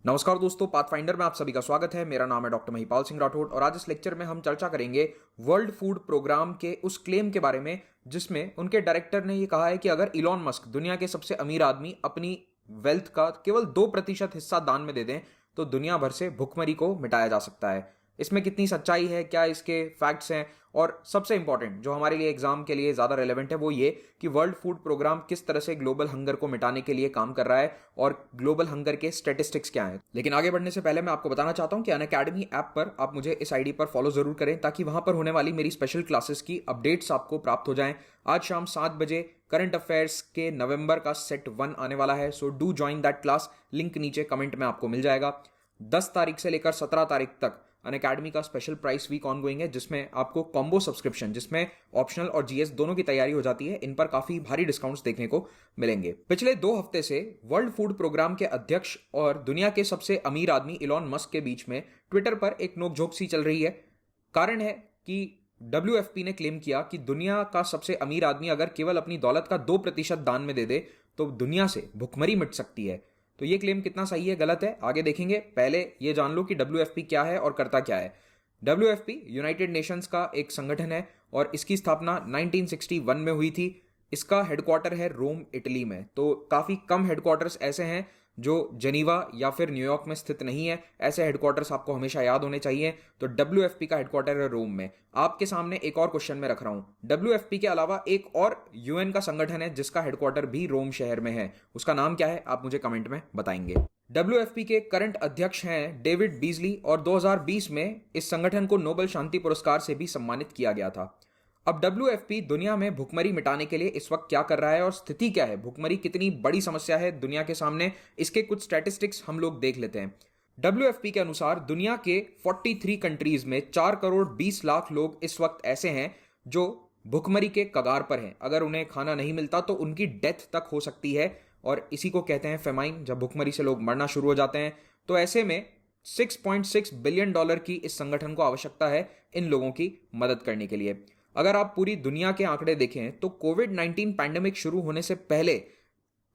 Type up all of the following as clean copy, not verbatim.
नमस्कार दोस्तों, पाथफाइंडर में आप सभी का स्वागत है। मेरा नाम है डॉक्टर महिपाल सिंह राठौड़ और आज इस लेक्चर में हम चर्चा करेंगे वर्ल्ड फूड प्रोग्राम के उस क्लेम के बारे में जिसमें उनके डायरेक्टर ने ये कहा है कि अगर इलॉन मस्क दुनिया के सबसे अमीर आदमी अपनी वेल्थ का केवल 2% हिस्सा दान में दे दें तो दुनिया भर से भुखमरी को मिटाया जा सकता है। इसमें कितनी सच्चाई है, क्या इसके फैक्ट्स हैं, और सबसे इंपॉर्टेंट जो हमारे लिए एग्जाम के लिए ज़्यादा रेलेवेंट है वो ये कि वर्ल्ड फूड प्रोग्राम किस तरह से ग्लोबल हंगर को मिटाने के लिए काम कर रहा है और ग्लोबल हंगर के स्टेटिस्टिक्स क्या हैं। लेकिन आगे बढ़ने से पहले मैं आपको बताना चाहता हूं कि अनअकैडमी ऐप पर आप मुझे इस आईडी पर फॉलो जरूर करें ताकि वहां पर होने वाली मेरी स्पेशल क्लासेस की अपडेट्स आपको प्राप्त हो जाएं। आज शाम 7 बजे करंट अफेयर्स के नवंबर का सेट 1 आने वाला है, so do join that class. Link नीचे कमेंट में आपको मिल जाएगा। 10 तारीख से लेकर 17 तारीख तक अनअकैडमी का स्पेशल प्राइस वीक ऑनगोइंग है जिसमें आपको कॉम्बो सब्सक्रिप्शन जिसमें ऑप्शनल और जीएस दोनों की तैयारी हो जाती है, इन पर काफी भारी डिस्काउंट्स देखने को मिलेंगे। पिछले 2 हफ्ते से वर्ल्ड फूड प्रोग्राम के अध्यक्ष और दुनिया के सबसे अमीर आदमी इलॉन मस्क के बीच में ट्विटर पर एक नोकझोंक सी चल रही है। कारण है कि WFP ने क्लेम किया कि दुनिया का सबसे अमीर आदमी अगर केवल अपनी दौलत का 2% दान में दे दे तो दुनिया से भुखमरी मिट सकती है। तो ये क्लेम कितना सही है, गलत है, आगे देखेंगे। पहले ये जान लो कि WFP क्या है और करता क्या है। WFP यूनाइटेड नेशंस का एक संगठन है और इसकी स्थापना 1961 में हुई थी। इसका हेडक्वार्टर है रोम, इटली में। तो काफी कम हेडक्वार्टर्स ऐसे हैं जो जेनीवा या फिर न्यूयॉर्क में स्थित नहीं है। ऐसे हेडक्वार्टर्स आपको हमेशा याद होने चाहिए। तो WFP का हेडक्वार्टर है रोम में। आपके सामने एक और क्वेश्चन में रख रहा हूं। WFP के अलावा एक और UN का संगठन है जिसका हेडक्वार्टर भी रोम शहर में है। उसका नाम क्या है आप मुझे कमेंट में बताएंगे। WFP के करंट अध्यक्ष हैं डेविड बीजली और 2020 में इस संगठन को नोबेल शांति पुरस्कार से भी सम्मानित किया गया था। अब WFP दुनिया में भुखमरी मिटाने के लिए इस वक्त क्या कर रहा है और स्थिति क्या है, भुखमरी कितनी बड़ी समस्या है दुनिया के सामने, इसके कुछ स्टैटिस्टिक्स हम लोग देख लेते हैं। WFP के अनुसार दुनिया के 43 कंट्रीज में 4 करोड़ 20 लाख लोग इस वक्त ऐसे हैं जो भुखमरी के कगार पर हैं। अगर उन्हें खाना नहीं मिलता तो उनकी डेथ तक हो सकती है और इसी को कहते हैं फेमाइन, जब भुखमरी से लोग मरना शुरू हो जाते हैं। तो ऐसे में $6.6 बिलियन की इस संगठन को आवश्यकता है इन लोगों की मदद करने के लिए। अगर आप पूरी दुनिया के आंकड़े देखें तो कोविड-19 पैंडेमिक शुरू होने से पहले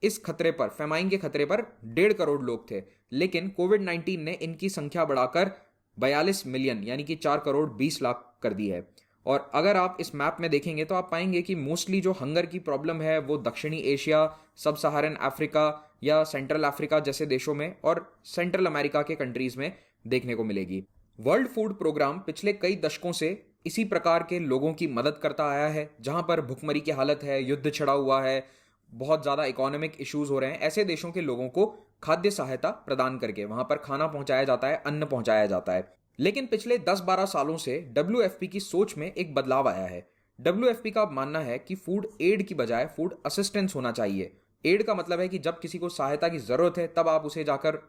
इस खतरे पर, फेमाइन के खतरे पर 1.5 करोड़ लोग थे, लेकिन कोविड-19 ने इनकी संख्या बढ़ाकर 42 मिलियन यानी कि 4 करोड़ 20 लाख कर दी है। और अगर आप इस मैप में देखेंगे तो आप पाएंगे कि मोस्टली जो हंगर की प्रॉब्लम है वो दक्षिणी एशिया, सब सहारन अफ्रीका या सेंट्रल अफ्रीका जैसे देशों में और सेंट्रल अमेरिका के कंट्रीज में देखने को मिलेगी। वर्ल्ड फूड प्रोग्राम पिछले कई दशकों से इसी प्रकार के लोगों की मदद करता आया है जहां पर भुखमरी की हालत है, युद्ध छिड़ा हुआ है, बहुत ज्यादा इकोनॉमिक इश्यूज हो रहे हैं। ऐसे देशों के लोगों को खाद्य सहायता प्रदान करके वहां पर खाना पहुंचाया जाता है, अन्न पहुंचाया जाता है। लेकिन पिछले 10-12 सालों से WFP की सोच में एक बदलाव आया है। WFP का मानना है कि फूड एड की बजाय फूड असिस्टेंस होना चाहिए। एड का मतलब है कि जब किसी को सहायता की जरूरत है तब आप उसे जाकर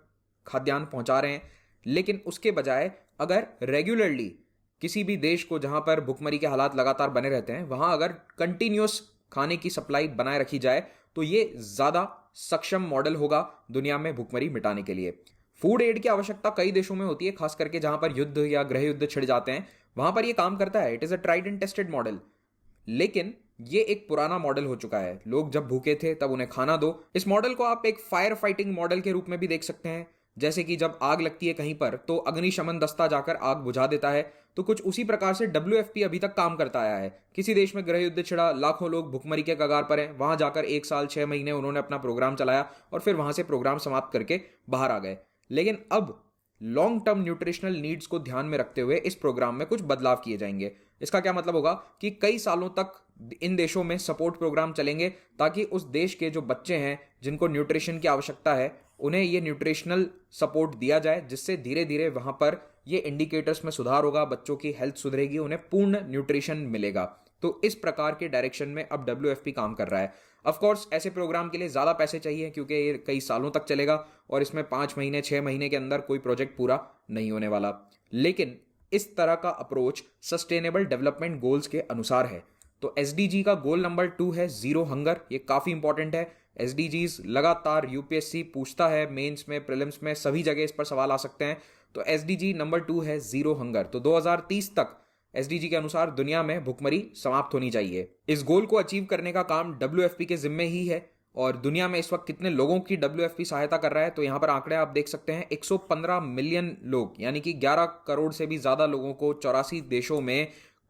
खाद्यान्न पहुंचा रहे हैं, लेकिन उसके बजाय अगर रेगुलरली किसी भी देश को जहां पर भुखमरी के हालात लगातार बने रहते हैं वहां अगर कंटिन्यूअस खाने की सप्लाई बनाए रखी जाए तो ये ज्यादा सक्षम मॉडल होगा दुनिया में भुखमरी मिटाने के लिए। फूड एड की आवश्यकता कई देशों में होती है, खास करके जहां पर युद्ध या गृह युद्ध छिड़ जाते हैं, वहां पर यह काम करता है। It is a tried and tested model, लेकिन ये एक पुराना मॉडल हो चुका है। लोग जब भूखे थे तब उन्हें खाना दो। इस मॉडल को आप एक फायर फाइटिंग मॉडल के रूप में भी देख सकते हैं। जैसे कि जब आग लगती है कहीं पर तो अग्निशमन दस्ता जाकर आग बुझा देता है, तो कुछ उसी प्रकार से WFP अभी तक काम करता आया है। किसी देश में गृह युद्ध छिड़ा, लाखों लोग भुखमरी के कगार पर हैं, वहां जाकर 1 साल 6 महीने उन्होंने अपना प्रोग्राम चलाया और फिर वहां से प्रोग्राम समाप्त करके बाहर आ गए। लेकिन अब लॉन्ग टर्म न्यूट्रिशनल नीड्स को ध्यान में रखते हुए इस प्रोग्राम में कुछ बदलाव किए जाएंगे। इसका क्या मतलब होगा कि कई सालों तक इन देशों में सपोर्ट प्रोग्राम चलेंगे ताकि उस देश के जो बच्चे हैं जिनको न्यूट्रिशन की आवश्यकता है उन्हें ये न्यूट्रिशनल सपोर्ट दिया जाए, जिससे धीरे धीरे वहां पर ये इंडिकेटर्स में सुधार होगा, बच्चों की हेल्थ सुधरेगी, उन्हें पूर्ण न्यूट्रिशन मिलेगा। तो इस प्रकार के डायरेक्शन में अब WFP काम कर रहा है। ऑफ कोर्स ऐसे प्रोग्राम के लिए ज्यादा पैसे चाहिए क्योंकि ये कई सालों तक चलेगा और इसमें 5 महीने 6 महीने के अंदर कोई प्रोजेक्ट पूरा नहीं होने वाला। लेकिन इस तरह का अप्रोच सस्टेनेबल डेवलपमेंट गोल्स के अनुसार है। तो SDG का गोल नंबर 2 है जीरो हंगर। ये काफी इंपॉर्टेंट है। SDGs लगातार UPSC पूछता है, मेंस में, प्रीलिम्स में, सभी जगह इस पर सवाल आ सकते हैं। तो SDG नंबर 2 है जीरो हंगर। तो 2030 तक SDG के अनुसार दुनिया में भुखमरी समाप्त होनी चाहिए। इस गोल को अचीव करने का काम WFP के जिम्मे ही है और दुनिया में इस वक्त कितने लोगों की WFP सहायता कर रहा है, तो यहाँ पर आंकड़े आप देख सकते हैं। 115 मिलियन लोग, यानी कि 11 करोड़ से भी ज़्यादा लोगों को 84 देशों में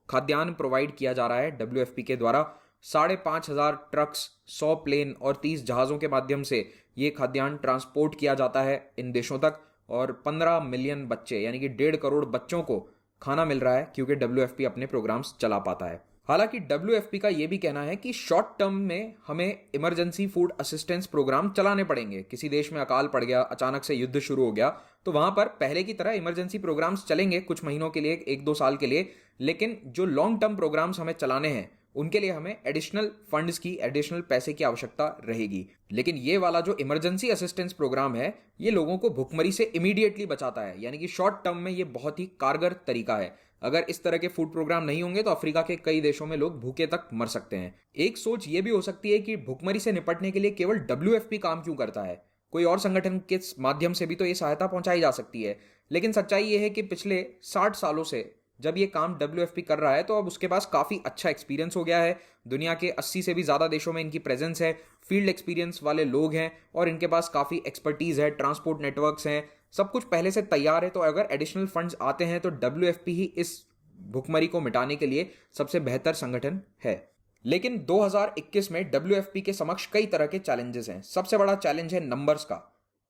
खाद्यान्न प्रोवाइड किया जा रहा है WFP के द्वारा। 5,500 ट्रक्स, 100 प्लेन और 30 जहाज़ों के माध्यम से ये खाद्यान्न ट्रांसपोर्ट किया जाता है इन देशों तक। और 15 मिलियन बच्चे, यानी कि 1.5 करोड़ बच्चों को खाना मिल रहा है, क्योंकि WFP अपने प्रोग्राम्स चला पाता है। हालांकि WFP का यह भी कहना है कि शॉर्ट टर्म में हमें इमरजेंसी फूड असिस्टेंस प्रोग्राम चलाने पड़ेंगे। किसी देश में अकाल पड़ गया, अचानक से युद्ध शुरू हो गया, तो वहां पर पहले की तरह इमरजेंसी प्रोग्राम्स चलेंगे कुछ महीनों के लिए, 1-2 साल के लिए। लेकिन जो लॉन्ग टर्म प्रोग्राम्स हमें चलाने हैं उनके लिए हमें एडिशनल फंड्स की, एडिशनल पैसे की आवश्यकता रहेगी। लेकिन ये वाला जो इमरजेंसी असिस्टेंस प्रोग्राम है, ये लोगों को भुखमरी से इमीडिएटली बचाता है, यानी कि शॉर्ट टर्म में ये बहुत ही कारगर तरीका है। अगर इस तरह के फूड प्रोग्राम नहीं होंगे तो अफ्रीका के कई देशों में लोग भूखे तक मर सकते हैं। एक सोच ये भी हो सकती है कि भुखमरी से निपटने के लिए केवल WFP काम क्यों करता है, कोई और संगठन के माध्यम से भी तो ये सहायता पहुंचाई जा सकती है। लेकिन सच्चाई ये है कि पिछले 60 सालों से जब ये काम WFP कर रहा है, तो अब उसके पास काफ़ी अच्छा एक्सपीरियंस हो गया है। दुनिया के 80 से भी ज़्यादा देशों में इनकी प्रेजेंस है, फील्ड एक्सपीरियंस वाले लोग हैं और इनके पास काफ़ी एक्सपर्टीज़ है, ट्रांसपोर्ट नेटवर्क्स हैं, सब कुछ पहले से तैयार है। तो अगर एडिशनल फंड्स आते हैं तो WFP ही इस भुखमरी को मिटाने के लिए सबसे बेहतर संगठन है। लेकिन 2021 में WFP के समक्ष कई तरह के चैलेंजेस हैं। सबसे बड़ा चैलेंज है नंबर्स का।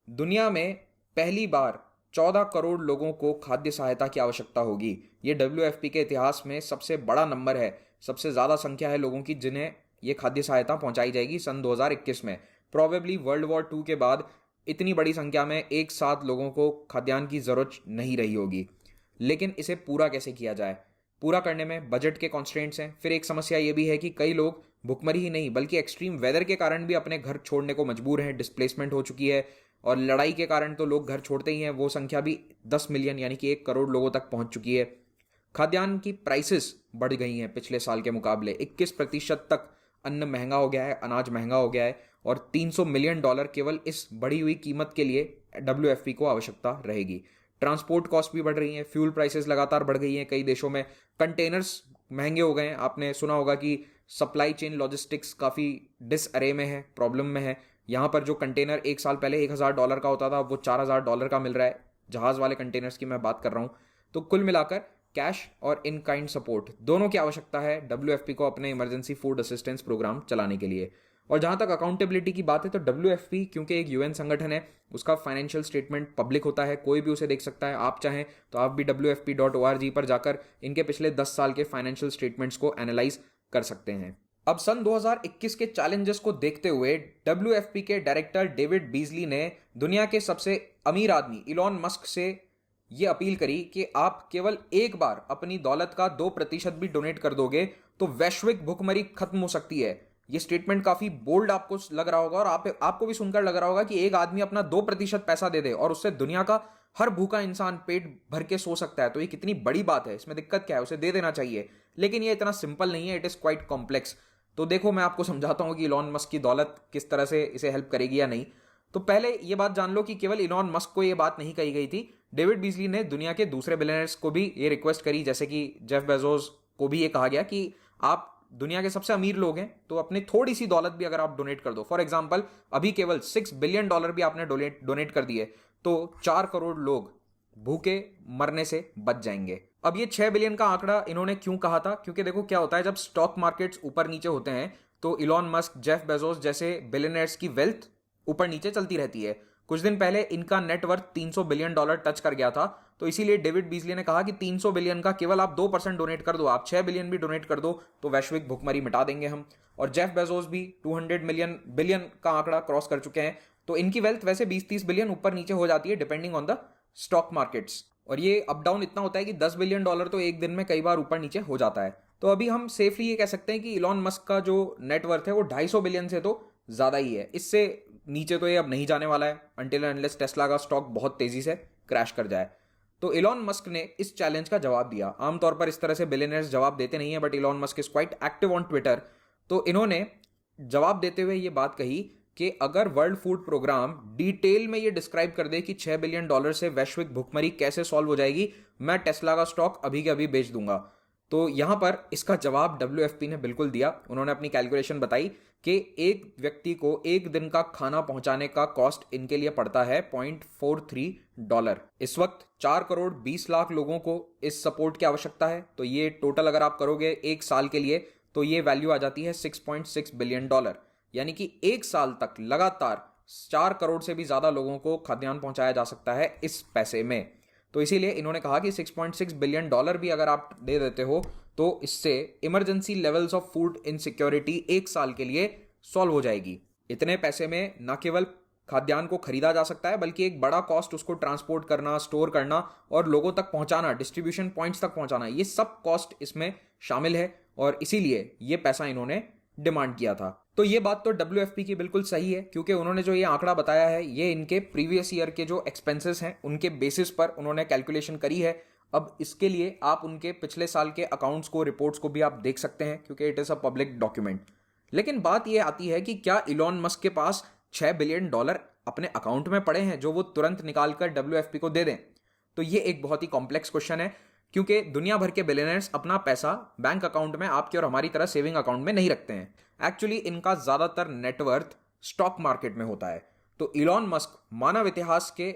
दुनिया में पहली बार 14 करोड़ लोगों को खाद्य सहायता की आवश्यकता होगी। ये WFP के इतिहास में सबसे बड़ा नंबर है, सबसे ज़्यादा संख्या है लोगों की जिन्हें ये खाद्य सहायता पहुंचाई जाएगी सन 2021 में। प्रॉबेबली वर्ल्ड वॉर 2 के बाद इतनी बड़ी संख्या में एक साथ लोगों को खाद्यान्न की ज़रूरत नहीं रही होगी। लेकिन इसे पूरा कैसे किया जाए? पूरा करने में बजट के कॉन्स्ट्रेंट्स हैं। फिर एक समस्या ये भी है कि कई लोग भुखमरी ही नहीं बल्कि एक्सट्रीम वेदर के कारण भी अपने घर छोड़ने को मजबूर हैं, डिस्प्लेसमेंट हो चुकी है। और लड़ाई के कारण तो लोग घर छोड़ते ही हैं, वो संख्या भी 10 मिलियन यानी कि 1 करोड़ लोगों तक पहुंच चुकी है। खाद्यान्न की प्राइसेस बढ़ गई हैं पिछले साल के मुकाबले। 21% तक अन्न महंगा हो गया है, अनाज महंगा हो गया है और $300 मिलियन केवल इस बढ़ी हुई कीमत के लिए WFP को आवश्यकता रहेगी। ट्रांसपोर्ट कॉस्ट भी बढ़ रही हैं, फ्यूल प्राइसेस लगातार बढ़ गई हैं कई देशों में, कंटेनर्स महंगे हो गए हैं। आपने सुना होगा कि सप्लाई चेन लॉजिस्टिक्स काफ़ी डिसअरे में है, प्रॉब्लम में है। यहाँ पर जो कंटेनर एक साल पहले $1,000 का होता था, वो $4,000 का मिल रहा है। जहाज़ वाले कंटेनर्स की मैं बात कर रहा हूँ। तो कुल मिलाकर कैश और इन काइंड सपोर्ट दोनों की आवश्यकता है WFP को अपने इमरजेंसी फूड असिस्टेंस प्रोग्राम चलाने के लिए। और जहाँ तक अकाउंटेबिलिटी की बात है तो WFP क्योंकि एक UN संगठन है, उसका फाइनेंशियल स्टेटमेंट पब्लिक होता है, कोई भी उसे देख सकता है। आप चाहें तो आप भी WFP.org पर जाकर इनके पिछले 10 साल के फाइनेंशियल स्टेटमेंट्स को एनालाइज कर सकते हैं। अब सन 2021 के चैलेंजेस को देखते हुए WFP के डायरेक्टर डेविड बीजली ने दुनिया के सबसे अमीर आदमी इलॉन मस्क से ये अपील करी कि आप केवल एक बार अपनी दौलत का 2% भी डोनेट कर दोगे तो वैश्विक भुखमरी खत्म हो सकती है। ये स्टेटमेंट काफी बोल्ड आपको लग रहा होगा और आपको भी सुनकर लग रहा होगा कि एक आदमी अपना 2% पैसा दे दे और उससे दुनिया का हर भूखा इंसान पेट भर के सो सकता है, तो ये कितनी बड़ी बात है, इसमें दिक्कत क्या है, उसे दे देना चाहिए। लेकिन ये इतना सिंपल नहीं है, इट इज क्वाइट कॉम्प्लेक्स। तो देखो मैं आपको समझाता हूं कि इलॉन मस्क की दौलत किस तरह से इसे हेल्प करेगी या नहीं। तो पहले ये बात जान लो कि केवल इलॉन मस्क को ये बात नहीं कही गई थी। डेविड बीजली ने दुनिया के दूसरे बिलियनर्स को भी ये रिक्वेस्ट करी, जैसे कि जेफ बेजोस को भी ये कहा गया कि आप दुनिया के सबसे अमीर लोग हैं तो अपनी थोड़ी सी दौलत भी अगर आप डोनेट कर दो, फॉर एग्जांपल अभी केवल $6 बिलियन भी आपने डोनेट कर दिए तो 4 करोड़ लोग भूखे मरने से बच जाएंगे। अब ये 6 बिलियन का आंकड़ा इन्होंने क्यों कहा था? क्योंकि देखो क्या होता है, जब स्टॉक मार्केट्स ऊपर नीचे होते हैं तो इलॉन मस्क, जेफ बेजोस जैसे बिलियनर्स की वेल्थ ऊपर नीचे चलती रहती है। कुछ दिन पहले इनका नेटवर्थ $300 बिलियन टच कर गया था, तो इसीलिए डेविड बीजली ने कहा कि 300 बिलियन का केवल आप 2% डोनेट कर दो, आप 6 बिलियन भी डोनेट कर दो तो वैश्विक भुखमरी मिटा देंगे हम। और जेफ बेजोस भी 200 बिलियन का आंकड़ा क्रॉस कर चुके हैं, तो इनकी वेल्थ वैसे 20-30 बिलियन ऊपर नीचे हो जाती है depending on the stock markets. और ये अप डाउन इतना होता है कि $10 बिलियन तो एक दिन में कई बार ऊपर नीचे हो जाता है। तो अभी हम सेफली ये कह सकते हैं कि इलॉन मस्क का जो नेटवर्थ है वो 250 बिलियन से तो ज़्यादा ही है। इससे नीचे तो ये अब नहीं जाने वाला है अनटिल अनलेस टेस्ला का स्टॉक बहुत तेज़ी से क्रैश कर जाए। तो इलॉन मस्क ने इस चैलेंज का जवाब दिया। आमतौर पर इस तरह से बिलियनर्स जवाब देते नहीं है, but Elon Musk is quite active on Twitter. तो इन्होंने जवाब देते हुए ये बात कही कि अगर वर्ल्ड फूड प्रोग्राम डिटेल में ये डिस्क्राइब कर दे कि $6 बिलियन से वैश्विक भुखमरी कैसे सॉल्व हो जाएगी, मैं टेस्ला का स्टॉक अभी के अभी बेच दूंगा। तो यहाँ पर इसका जवाब WFP ने बिल्कुल दिया। उन्होंने अपनी कैलकुलेशन बताई कि एक व्यक्ति को एक दिन का खाना पहुंचाने का कॉस्ट इनके लिए पड़ता है $0.43। इस वक्त 4 करोड़ 20 लाख लोगों को इस सपोर्ट की आवश्यकता है। तो ये टोटल अगर आप करोगे एक साल के लिए तो ये वैल्यू आ जाती है $6.6 बिलियन। यानी कि एक साल तक लगातार 4 करोड़ से भी ज्यादा लोगों को खाद्यान्न पहुंचाया जा सकता है इस पैसे में। तो इसीलिए इन्होंने कहा कि $6.6 बिलियन भी अगर आप दे देते हो तो इससे emergency levels of food insecurity एक साल के लिए सॉल्व हो जाएगी। इतने पैसे में न केवल खाद्यान्न को खरीदा जा सकता है बल्कि एक बड़ा कॉस्ट उसको ट्रांसपोर्ट करना, स्टोर करना और लोगों तक पहुंचाना, डिस्ट्रीब्यूशन पॉइंट्स तक पहुंचाना, ये सब कॉस्ट इसमें शामिल है और इसीलिए ये पैसा इन्होंने डिमांड किया था। तो ये बात तो WFP की बिल्कुल सही है क्योंकि उन्होंने जो ये आंकड़ा बताया है ये इनके प्रीवियस ईयर के जो एक्सपेंसेस हैं उनके बेसिस पर उन्होंने कैलकुलेशन करी है। अब इसके लिए आप उनके पिछले साल के अकाउंट्स को, रिपोर्ट्स को भी आप देख सकते हैं क्योंकि it is a public document. लेकिन बात ये आती है कि क्या इलॉन मस्क के पास $6 बिलियन अपने अकाउंट में पड़े हैं जो वो तुरंत निकालकर WFP को दे दें? तो ये एक बहुत ही कॉम्प्लेक्स क्वेश्चन है क्योंकि दुनिया भर के बिलियनर्स अपना पैसा बैंक अकाउंट में आपके और हमारी तरह सेविंग अकाउंट में नहीं रखते हैं। एक्चुअली इनका ज्यादातर नेटवर्थ स्टॉक मार्केट में होता है। तो इलॉन मस्क मानव इतिहास के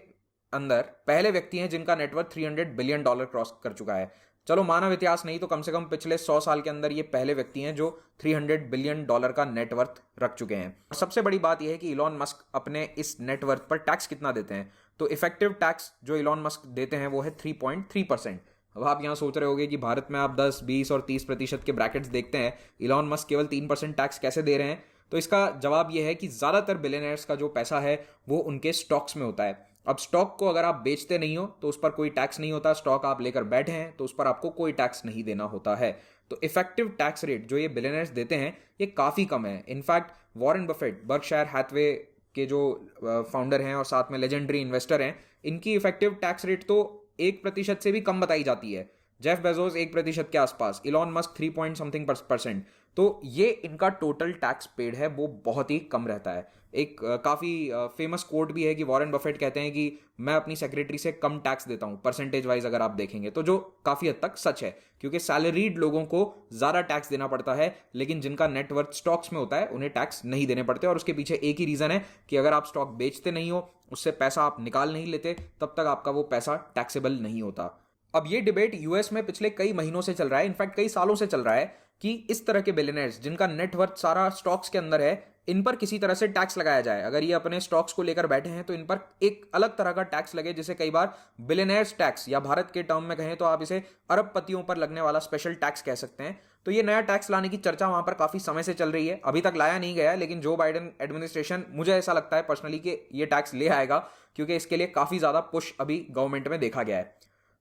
अंदर पहले व्यक्ति हैं जिनका नेटवर्थ $300 बिलियन क्रॉस कर चुका है। चलो मानव इतिहास नहीं तो कम से कम पिछले 100 साल के अंदर ये पहले व्यक्ति हैं जो $300 बिलियन का नेटवर्थ रख चुके हैं। सबसे बड़ी बात यह है कि इलॉन मस्क अपने इस नेटवर्थ पर टैक्स कितना देते हैं। तो इफेक्टिव टैक्स जो इलॉन मस्क देते हैं वो है 3.3%। अब आप यहाँ सोच रहे होगे कि भारत में आप 10, 20 और 30% के ब्रैकेट्स देखते हैं, इलॉन मस्क केवल 3% टैक्स कैसे दे रहे हैं? तो इसका जवाब यह है कि ज़्यादातर बिलियनर्स का जो पैसा है वो उनके स्टॉक्स में होता है। अब स्टॉक को अगर आप बेचते नहीं हो तो उस पर कोई टैक्स नहीं होता, स्टॉक आप लेकर बैठे हैं तो उस पर आपको कोई टैक्स नहीं देना होता है। तो इफेक्टिव टैक्स रेट जो ये बिलियनर्स देते हैं ये काफ़ी कम है। In fact Warren Buffett, Berkshire Hathaway के जो फाउंडर हैं और साथ में लेजेंडरी इन्वेस्टर हैं, इनकी इफेक्टिव टैक्स रेट तो 1% से भी कम बताई जाती है। जेफ बेजोस 1% के आसपास, इलॉन मस्क 3 पॉइंट समथिंग %। तो ये इनका टोटल टैक्स पेड है वो बहुत ही कम रहता है। एक काफ़ी फेमस कोट भी है कि वॉरेन बफेट कहते हैं कि मैं अपनी सेक्रेटरी से कम टैक्स देता हूँ परसेंटेज वाइज अगर आप देखेंगे तो, जो काफ़ी हद तक सच है क्योंकि सैलरीड लोगों को ज़्यादा टैक्स देना पड़ता है लेकिन जिनका नेटवर्थ स्टॉक्स में होता है उन्हें टैक्स नहीं देने पड़ते। और उसके पीछे एक ही रीज़न है कि अगर आप स्टॉक बेचते नहीं हो, उससे पैसा आप निकाल नहीं लेते, तब तक आपका वो पैसा टैक्सेबल नहीं होता। अब ये डिबेट यूएस में पिछले कई महीनों से चल रहा है, इनफैक्ट कई सालों से चल रहा है कि इस तरह के बिलियनर्स जिनका नेटवर्थ सारा स्टॉक्स के अंदर है, इन पर किसी तरह से टैक्स लगाया जाए। अगर ये अपने स्टॉक्स को लेकर बैठे हैं तो इन पर एक अलग तरह का टैक्स लगे, जिसे कई बार बिलियनर्स टैक्स या भारत के टर्म में कहें तो आप इसे अरबपतियों पर लगने वाला स्पेशल टैक्स कह सकते हैं। तो ये नया टैक्स लाने की चर्चा वहां पर काफी समय से चल रही है, अभी तक लाया नहीं गया, लेकिन जो बाइडेन एडमिनिस्ट्रेशन, मुझे ऐसा लगता है पर्सनली कि ये टैक्स ले आएगा क्योंकि इसके लिए काफी ज्यादा पुश अभी गवर्नमेंट में देखा गया है।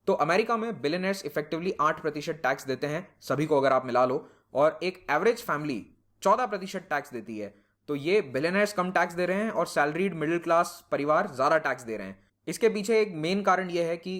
तो अमेरिका में बिलियनर्स इफेक्टिवली 8% टैक्स देते हैं सभी को अगर आप मिला लो, और एक एवरेज फैमिली 14% टैक्स देती है। तो ये बिलियनर्स कम टैक्स दे रहे हैं और सैलरीड मिडिल क्लास परिवार ज्यादा टैक्स दे रहे हैं। इसके पीछे एक मेन कारण यह है कि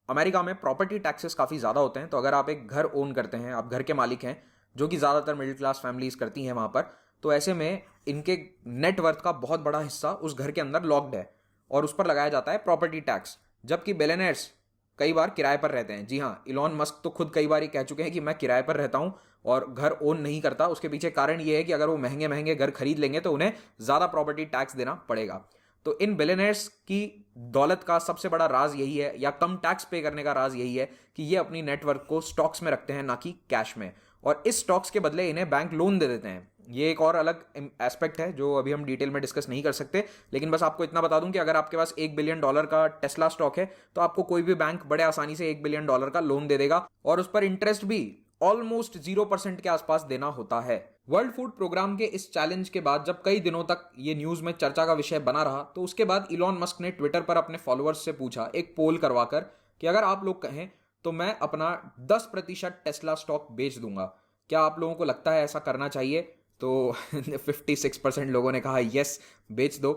अमेरिका में प्रॉपर्टी टैक्सेस काफी ज्यादा होते हैं। तो अगर आप एक घर ओन करते हैं, आप घर के मालिक हैं, जो कि ज्यादातर मिडिल क्लास फैमिलीज करती हैं वहां पर, तो ऐसे में इनके नेटवर्थ का बहुत बड़ा हिस्सा उस घर के अंदर लॉक्ड है और उस पर लगाया जाता है प्रॉपर्टी टैक्स। जबकि बिलियनर्स कई बार किराए पर रहते हैं। जी हाँ, इलॉन मस्क तो खुद कई बार ये कह चुके हैं कि मैं किराए पर रहता हूं और घर ओन नहीं करता। उसके पीछे कारण ये है कि अगर वो महंगे महंगे घर खरीद लेंगे तो उन्हें ज्यादा प्रॉपर्टी टैक्स देना पड़ेगा। तो इन बिलियनर्स की दौलत का सबसे बड़ा राज यही है, या कम टैक्स पे करने का राज यही है कि ये अपनी नेटवर्क को स्टॉक्स में रखते हैं, ना कि कैश में, और इस स्टॉक्स के बदले इन्हें बैंक लोन दे देते हैं। ये एक और अलग एस्पेक्ट है जो अभी हम डिटेल में डिस्कस नहीं कर सकते, लेकिन बस आपको इतना बता दूं कि अगर आपके पास $1 बिलियन का टेस्ला स्टॉक है तो आपको कोई भी बैंक बड़े आसानी से $1 बिलियन का लोन दे देगा और उस पर इंटरेस्ट भी ऑलमोस्ट 0% के आसपास देना होता है। वर्ल्ड फूड प्रोग्राम के इस चैलेंज के बाद जब कई दिनों तक ये न्यूज में चर्चा का विषय बना रहा, तो उसके बाद इलॉन मस्क ने ट्विटर पर अपने फॉलोअर्स से पूछा, एक पोल करवाकर, कि अगर आप लोग कहें तो मैं अपना 10% टेस्ला स्टॉक बेच दूंगा, क्या आप लोगों को लगता है ऐसा करना चाहिए? तो 56% लोगों ने कहा यस, बेच दो।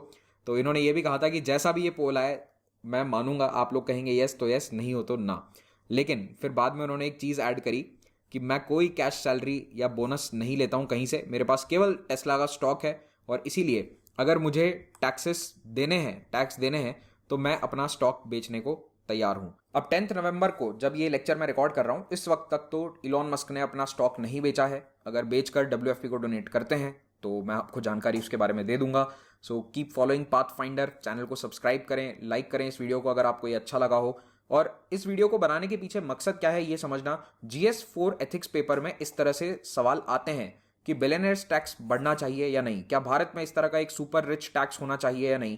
तो इन्होंने ये भी कहा था कि जैसा भी ये पोल आए मैं मानूंगा, आप लोग कहेंगे यस तो यस, नहीं हो तो ना। लेकिन फिर बाद में उन्होंने एक चीज़ ऐड करी कि मैं कोई कैश सैलरी या बोनस नहीं लेता हूं कहीं से, मेरे पास केवल टेस्ला का स्टॉक है और इसीलिए अगर मुझे टैक्स देने हैं तो मैं अपना स्टॉक बेचने को तैयार हूं। अब 10 नवंबर को जब ये लेक्चर मैं रिकॉर्ड कर रहा हूं, इस वक्त तक तो इलॉन मस्क ने अपना स्टॉक नहीं बेचा है। अगर बेचकर WFP को डोनेट करते हैं तो मैं आपको जानकारी उसके बारे में दे दूंगा। So keep following pathfinder, channel को सब्सक्राइब करें, लाइक करें इस वीडियो को अगर आपको ये अच्छा लगा हो। और इस वीडियो को बनाने के पीछे मकसद क्या है ये समझना। GS4 एथिक्स पेपर में इस तरह से सवाल आते हैं कि बिलियनियर्स टैक्स बढ़ना चाहिए या नहीं, क्या भारत में इस तरह का एक सुपर रिच टैक्स होना चाहिए या नहीं,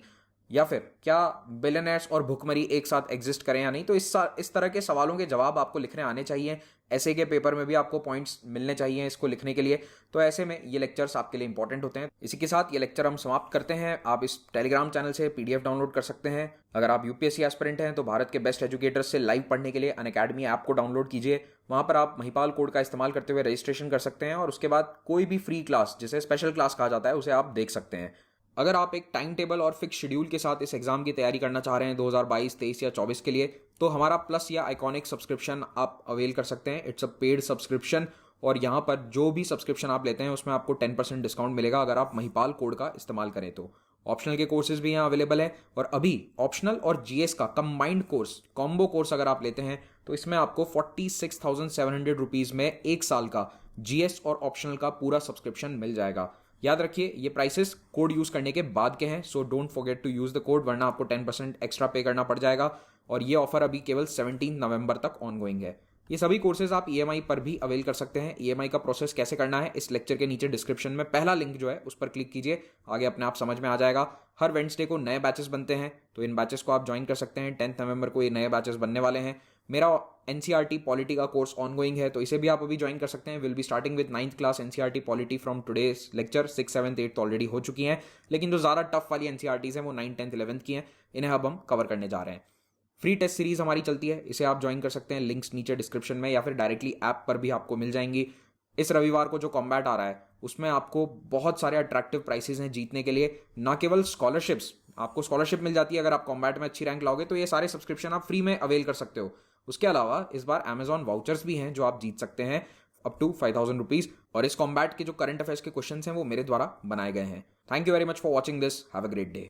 या फिर क्या बिलियनियर्स और भुखमरी एक साथ एग्जिस्ट करें या नहीं। तो इस तरह के सवालों के जवाब आपको लिखने आने चाहिए। ऐसे के पेपर में भी आपको पॉइंट्स मिलने चाहिए इसको लिखने के लिए। तो ऐसे में ये लेक्चर्स आपके लिए इंपॉर्टेंट होते हैं। इसी के साथ ये लेक्चर हम समाप्त करते हैं। आप इस टेलीग्राम चैनल से PDF डाउनलोड कर सकते हैं। अगर आप UPSC एस्पिरेंट हैं तो भारत के बेस्ट एजुकेटर्स से लाइव पढ़ने के लिए अनअकैडमी ऐप को डाउनलोड कीजिए। वहां पर आप महिपाल कोड का इस्तेमाल करते हुए रजिस्ट्रेशन कर सकते हैं और उसके बाद कोई भी फ्री क्लास, जिसे स्पेशल क्लास कहा जाता है, उसे आप देख सकते हैं। अगर आप एक टाइम टेबल और फिक्स शेड्यूल के साथ इस एग्जाम की तैयारी करना चाह रहे हैं 2022, 23 या 24 के लिए, तो हमारा प्लस या आइकॉनिक सब्सक्रिप्शन आप अवेल कर सकते हैं। इट्स अ पेड सब्सक्रिप्शन और यहाँ पर जो भी सब्सक्रिप्शन आप लेते हैं उसमें आपको 10% डिस्काउंट मिलेगा अगर आप महिपाल कोड का इस्तेमाल करें तो। ऑप्शनल के कोर्सेज भी यहाँ अवेलेबल है और अभी ऑप्शनल और GS का कंबाइंड कोर्स, कॉम्बो कोर्स अगर आप लेते हैं तो इसमें आपको 46,700 रुपीज़ में 1 साल का GS और ऑप्शनल का पूरा सब्सक्रिप्शन मिल जाएगा। याद रखिए ये प्राइसेस कोड यूज करने के बाद के हैं, so don't forget to use the code, वरना आपको 10% एक्स्ट्रा पे करना पड़ जाएगा। और ये ऑफर अभी केवल 17 नवंबर तक ऑनगोइंग है। ये सभी कोर्सेज आप EMI पर भी अवेल कर सकते हैं। EMI का प्रोसेस कैसे करना है इस लेक्चर के नीचे डिस्क्रिप्शन में पहला लिंक जो है उस पर क्लिक कीजिए, आगे अपने आप समझ में आ जाएगा। हर वेडनेसडे को नए बैचेस बनते हैं तो इन बैचेस को आप ज्वाइन कर सकते हैं। 10 नवंबर को ये नए बैचेस बनने वाले हैं। मेरा NCERT पॉलिटी का कोर्स ऑनगोइंग है तो इसे भी आप अभी ज्वाइन कर सकते हैं। Will be starting with 9th class NCERT polity from today's lecture. 6th, 7th, 8th already हो चुकी हैं, लेकिन जो ज़्यादा टफ वाली NCERTs हैं वो 9th, 10th, 11th की हैं। इन्हें अब हम कवर करने जा रहे हैं। फ्री टेस्ट सीरीज हमारी चलती है, इसे आप ज्वाइन कर सकते हैं। लिंक्स नीचे डिस्क्रिप्शन में या फिर डायरेक्टली ऐप पर भी आपको मिल जाएंगी। इस रविवार को जो कॉम्बैट आ रहा है उसमें आपको बहुत सारे अट्रैक्टिव प्राइसेस हैं जीतने के लिए। ना केवल स्कॉलरशिप्स, आपको स्कॉलरशिप मिल जाती है अगर आप कॉम्बैट में अच्छी रैंक लाओगे, तो ये सारे सब्सक्रिप्शन आप फ्री में अवेल कर सकते हो। उसके अलावा इस बार Amazon वाउचर्स भी हैं जो आप जीत सकते हैं अप टू 5,000 रुपीज। और इस कॉम्बैट के जो करंट अफेयर्स के क्वेश्चन हैं वो मेरे द्वारा बनाए गए हैं। Thank you very much for watching this. Have a great day.